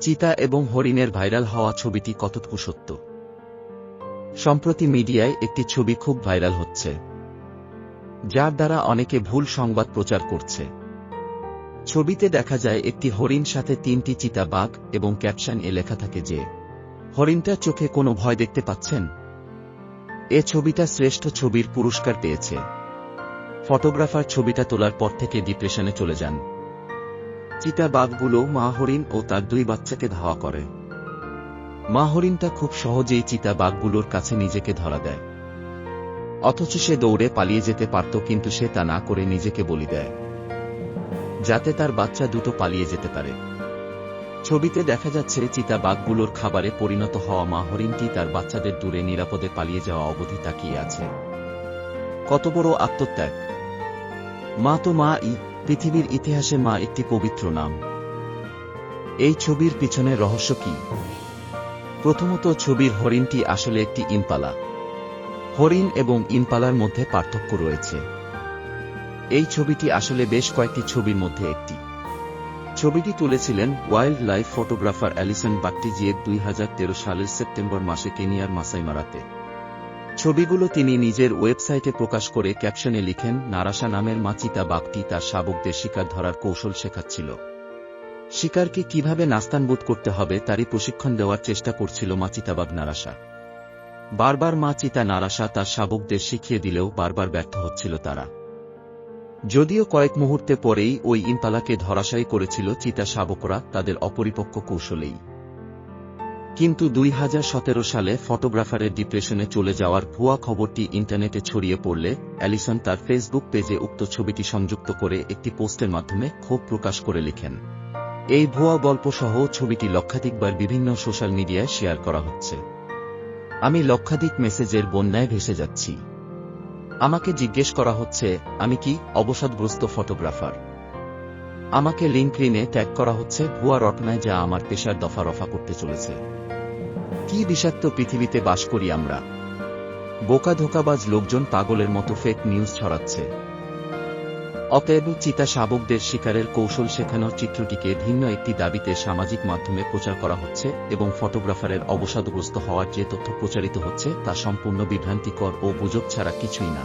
চিতা এবং হরিণের ভাইরাল হওয়া ছবিটি কতটুকু সত্য? সম্প্রতি মিডিয়ায় একটি ছবি খুব ভাইরাল হচ্ছে, যার দ্বারা অনেকে ভুল সংবাদ প্রচার করছে। ছবিতে দেখা যায় একটি হরিণ সাথে 3টি চিতা বাঘ এবং ক্যাপশনে লেখা থাকে যে হরিণটার চোখে কোনো ভয় দেখতে পাচ্ছেন। এ ছবিটা শ্রেষ্ঠ ছবির পুরস্কার পেয়েছে। ফটোগ্রাফার ছবিটা তোলার পর থেকে ডিপ্রেশনে চলে যান। চিতা বাঘগুলো মা হরিণ ও তার 2 বাচ্চাকে ধাওয়া করে। মা হরিণটা খুব সহজেই চিতা বাঘগুলোর কাছে নিজেকে ধরা দেয়, অথচ সে দৌড়ে পালিয়ে যেতে পারত, কিন্তু সে তা না করে নিজেকে বলি দেয় যাতে তার বাচ্চা দুটো পালিয়ে যেতে পারে। ছবিতে দেখা যাচ্ছে চিতা বাঘগুলোর খাবারে পরিণত হওয়া মা হরিণটি তার বাচ্চাদের দূরে নিরাপদে পালিয়ে যাওয়া অবধি তাকিয়ে আছে। কত বড় আত্মত্যাগ! মা তো মা-ই, পৃথিবীর ইতিহাসে মা একটি পবিত্র নাম। এই ছবির পিছনে রহস্য কি? প্রথমত, ছবির হরিণটি আসলে একটি ইম্পালা। হরিণ এবং ইম্পালার মধ্যে পার্থক্য রয়েছে। এই ছবিটি আসলে বেশ কয়েকটি ছবির মধ্যে একটি। ছবিটি তুলেছিলেন ওয়াইল্ড লাইফ ফটোগ্রাফার অ্যালিসন বাট্টিজিয়েভ 2013 সালের সেপ্টেম্বর মাসে কেনিয়ার মাসাই মারাতে। ছবিগুলো তিনি নিজের ওয়েবসাইটে প্রকাশ করে ক্যাপশনে লিখেন, নারাশা নামের মা চিতা বাঘটি তার শাবকদের শিকার ধরার কৌশল শেখাচ্ছিল। শিকারকে কিভাবে নাস্তানবোধ করতে হবে তারই প্রশিক্ষণ দেওয়ার চেষ্টা করছিল মা চিতাবাঘ নারাশা। বারবার মা চিতা নারাশা তার শাবকদের শিখিয়ে দিলেও বারবার ব্যর্থ হচ্ছিল তারা। যদিও কয়েক মুহূর্তে পরেই ওই ইম্পালাকে ধরাশায়ী করেছিল চিতা শাবকরা তাদের অপরিপক্ক কৌশলেই। কিন্তু 2017 সালে ফটোগ্রাফারের ডিপ্রেশনে চলে যাওয়ার ভুয়া খবরটি ইন্টারনেটে ছড়িয়ে পড়লে অ্যালিসন তার ফেসবুক পেজে উক্ত ছবিটি সংযুক্ত করে একটি পোস্টের মাধ্যমে ক্ষোভ প্রকাশ করে লিখেন, এই ভুয়া গল্প সহ ছবিটি লক্ষাধিকবার বিভিন্ন সোশ্যাল মিডিয়ায় শেয়ার করা হচ্ছে। আমি লক্ষাধিক মেসেজের বন্যায় ভেসে যাচ্ছি। আমাকে জিজ্ঞেস করা হচ্ছে আমি কি অবসাদগ্রস্ত ফটোগ্রাফার। আমাকে লিঙ্কডইনে ট্যাগ করা হচ্ছে ভুয়া রটনায়, যা আমার পেশার দফা রফা করতে চলেছে। কি বিষাক্ত পৃথিবীতে বাস করি আমরা! বোকা ধোঁকাবাজ লোকজন পাগলের মতো ফেক নিউজ ছড়াচ্ছে। অতএব চিতা শাবকদের শিকারের কৌশল শেখানোর চিত্রটিকে ভিন্ন একটি দাবিতে সামাজিক মাধ্যমে প্রচার করা হচ্ছে এবং ফটোগ্রাফারের অবসাদগ্রস্ত হওয়ার যে তথ্য প্রচারিত হচ্ছে তা সম্পূর্ণ বিভ্রান্তিকর ও গুজব ছাড়া কিছুই না।